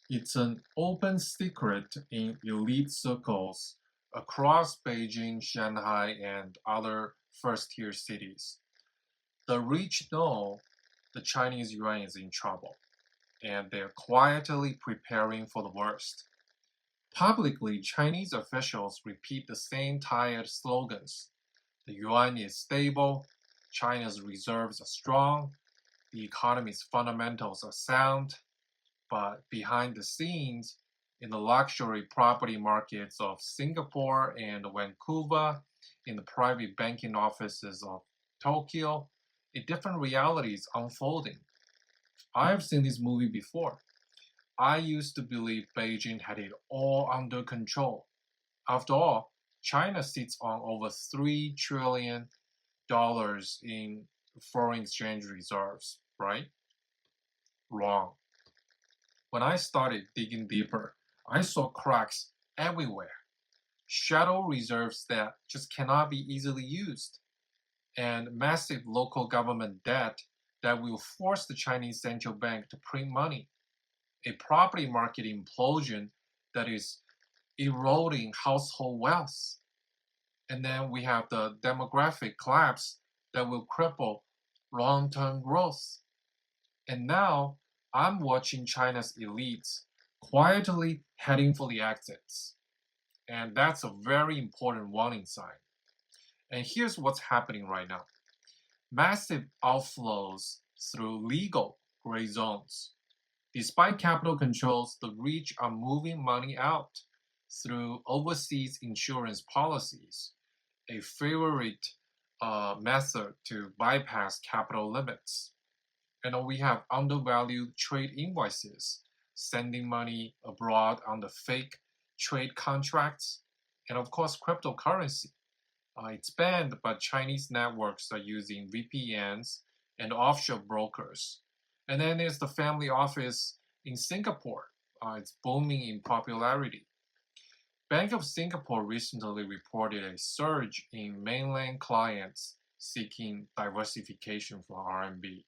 It's an open secret in elite circles across Beijing, Shanghai, and other first-tier cities. The rich know the Chinese yuan is in trouble, and they're quietly preparing for the worst. Publicly, Chinese officials repeat the same tired slogans. The yuan is stable, China's reserves are strong, the economy's fundamentals are sound, but behind the scenes, in the luxury property markets of Singapore and Vancouver, in the private banking offices of Tokyo, a different reality is unfolding. I've seen this movie before. I used to believe Beijing had it all under control. After all, China sits on over $3 trillion in foreign exchange reserves, right? Wrong. When I started digging deeper, I saw cracks everywhere. Shadow reserves that just cannot be easily used, and massive local government debt that will force the Chinese central bank to print money. A property market implosion that is eroding household wealth. And then we have the demographic collapse that will cripple long term growth. And now I'm watching China's elites quietly heading for the exits. And that's a very important warning sign. And here's what's happening right now massive outflows through legal gray zones. Despite capital controls, the rich are moving money out through overseas insurance policies, a favorite method to bypass capital limits. And we have undervalued trade invoices, sending money abroad under fake trade contracts, and of course, cryptocurrency. It's banned, but Chinese networks are using VPNs and offshore brokers. And then there's the family office in Singapore. It's booming in popularity. Bank of Singapore recently reported a surge in mainland clients seeking diversification from RMB.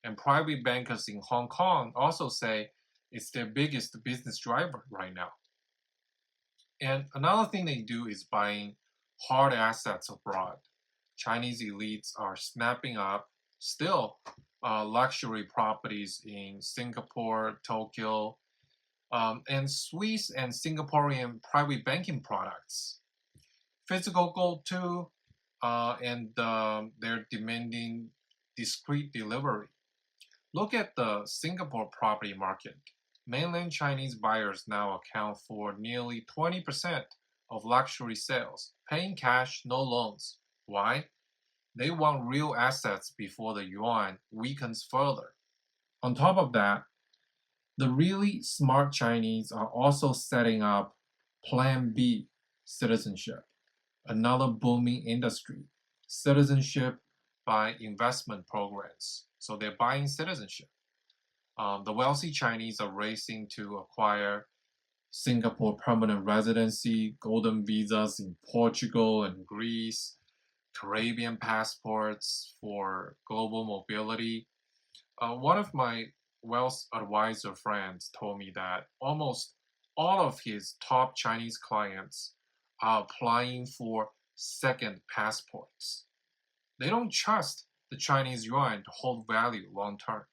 And private bankers in Hong Kong also say it's their biggest business driver right now. And another thing they do is buying hard assets abroad. Chinese elites are snapping up still luxury properties in Singapore, Tokyo, and Swiss and Singaporean private banking products. Physical gold too, and they're demanding discreet delivery. Look at the Singapore property market. Mainland Chinese buyers now account for nearly 20% of luxury sales, paying cash, no loans. Why? They want real assets before the yuan weakens further. On top of that, the really smart Chinese are also setting up Plan B citizenship, another booming industry. Citizenship by investment programs. So they're buying citizenship. The wealthy Chinese are racing to acquire Singapore permanent residency, golden visas in Portugal and Greece, Caribbean passports for global mobility. One of my wealth advisor friends told me that almost all of his top Chinese clients are applying for second passports. They don't trust the Chinese yuan to hold value long term.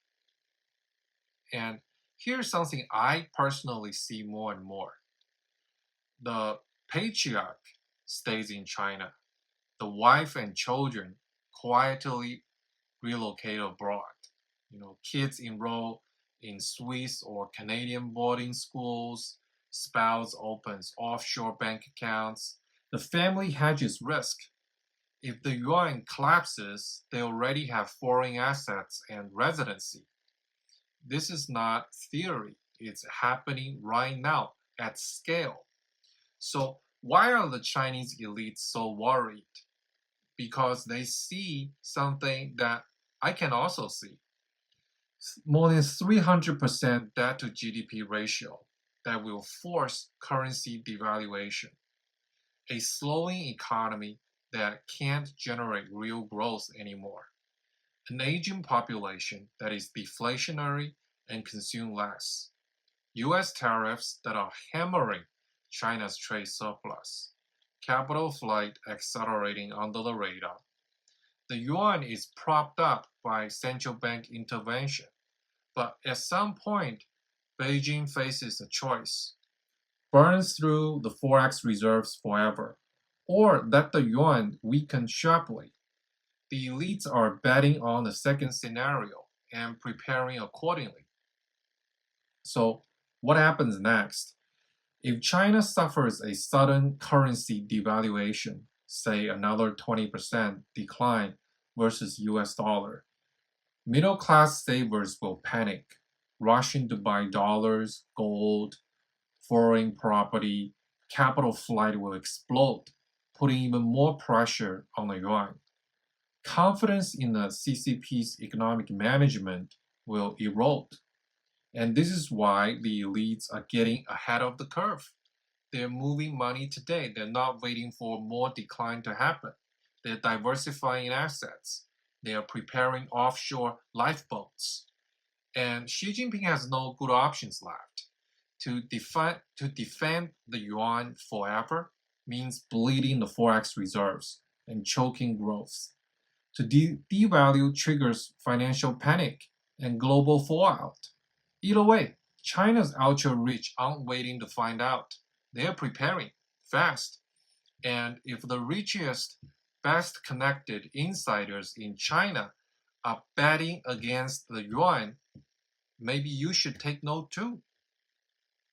And here's something I personally see more and more. The patriarch stays in China. The wife and children quietly relocate abroad. Kids enroll in Swiss or Canadian boarding schools. Spouse opens offshore bank accounts. The family hedges risk. If the yuan collapses, they already have foreign assets and residency. This is not theory. It's happening right now at scale. So why are the Chinese elites so worried? Because they see something that I can also see. More than 300% debt to GDP ratio that will force currency devaluation. A slowing economy that can't generate real growth anymore. An aging population that is deflationary and consume less. US tariffs that are hammering China's trade surplus, capital flight accelerating under the radar. The yuan is propped up by central bank intervention, but at some point, Beijing faces a choice: burns through the forex reserves forever, or let the yuan weaken sharply. The elites are betting on the second scenario and preparing accordingly. So, what happens next? If China suffers a sudden currency devaluation, say another 20% decline versus US dollar, middle class savers will panic, rushing to buy dollars, gold, foreign property. Capital flight will explode, putting even more pressure on the yuan. Confidence in the CCP's economic management will erode. And this is why the elites are getting ahead of the curve. They're moving money today. They're not waiting for more decline to happen. They're diversifying assets. They are preparing offshore lifeboats. And Xi Jinping has no good options left. To defend the yuan forever means bleeding the forex reserves and choking growth. To devalue triggers financial panic and global fallout. Either way, China's ultra rich aren't waiting to find out. They're preparing fast. And if the richest, best connected insiders in China are betting against the yuan, maybe you should take note too.